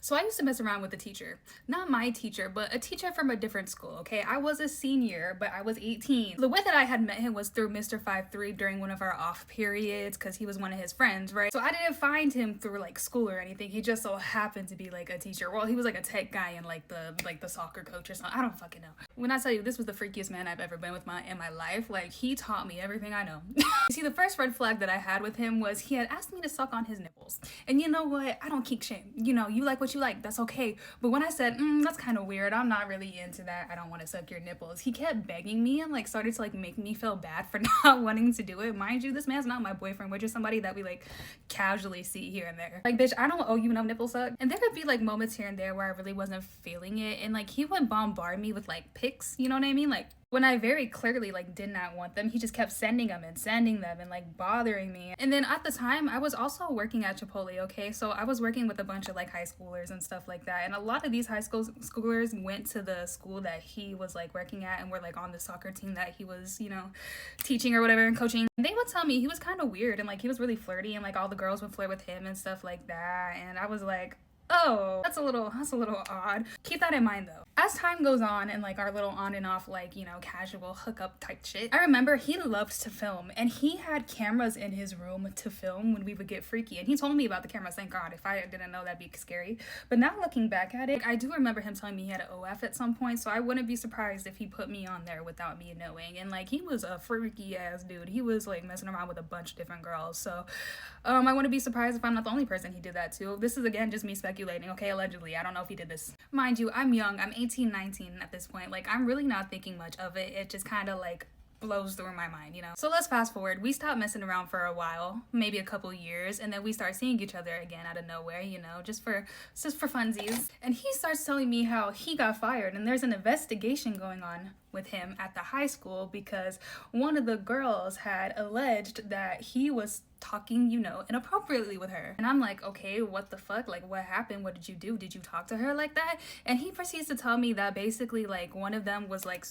So I used to mess around with a teacher. Not my teacher, but a teacher from a different school, okay? I was a senior, but I was 18. The way that I had met him was through Mr. 53 during one of our off periods because he was one of his friends, right? So I didn't find him through like school or anything. He just so happened to be like a teacher. Well, he was like a tech guy and like the soccer coach or something. I don't fucking know. When I tell you this was the freakiest man I've ever been with in my life, like he taught me everything I know. You see, the first red flag that I had with him was he had asked me to suck on his nipples. And you know what? I don't kink shame. You know, you like what you like, that's okay. But when I said, that's kind of weird, I'm not really into that, I don't want to suck your nipples, he kept begging me and like started to like make me feel bad for not wanting to do it. Mind you, this man's not my boyfriend, we're just somebody that we like casually see here and there. Like, bitch, I don't owe you no nipple suck. And there could be like moments here and there where I really wasn't feeling it, and like he would bombard me with like pics, you know what I mean? Like when I very clearly like did not want them, he just kept sending them and like bothering me. And then at the time I was also working at Chipotle, okay? So I was working with a bunch of like high schoolers and stuff like that. And a lot of these schoolers went to the school that he was like working at and were like on the soccer team that he was, you know, teaching or whatever and coaching. They would tell me he was kind of weird and like he was really flirty and like all the girls would flirt with him and stuff like that. And I was like, oh, that's a little odd. Keep that in mind though. As time goes on and like our little on and off like, you know, casual hookup type shit, I remember he loved to film and he had cameras in his room to film when we would get freaky. And he told me about the cameras, thank God. If I didn't know, that'd be scary. But now looking back at it, I do remember him telling me he had an OF at some point, so I wouldn't be surprised if he put me on there without me knowing. And like he was a freaky ass dude. He was like messing around with a bunch of different girls. So I wouldn't be surprised if I'm not the only person he did that to. This is again just me speculating, okay? Allegedly, I don't know if he did this. Mind you, I'm young, I'm 18, 19 at this point. Like I'm really not thinking much of it. It just kind of like blows through my mind, you know? So let's fast forward. We stopped messing around for a while, maybe a couple years, and then we start seeing each other again out of nowhere, you know, just for funsies. And he starts telling me how he got fired and there's an investigation going on with him at the high school because one of the girls had alleged that he was talking, you know, inappropriately with her. And I'm like, okay, what the fuck? Like, what happened? What did you do? Did you talk to her like that? And he proceeds to tell me that basically like one of them was like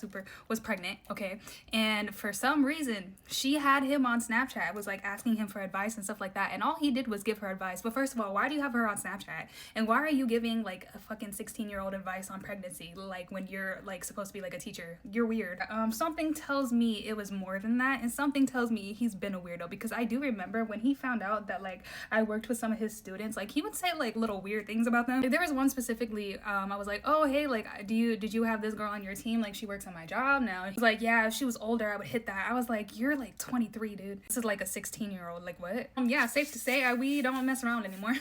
was pregnant, okay? And for some reason, she had him on Snapchat, was like asking him for advice and stuff like that. And all he did was give her advice. But first of all, why do you have her on Snapchat? And why are you giving like a fucking 16-year-old advice on pregnancy? Like when you're like supposed to be like a teacher, you're weird. Something tells me it was more than that. And something tells me he's been a weirdo because I do remember when he found out that like I worked with some of his students, like he would say like little weird things about them. Like, there was one specifically, I was like, oh hey, like did you have this girl on your team? Like she works on my job now. And he's like, yeah, if she was older I would hit that. I was like, you're like 23, dude. This is like a 16-year-old. Like what? Yeah, safe to say we don't mess around anymore.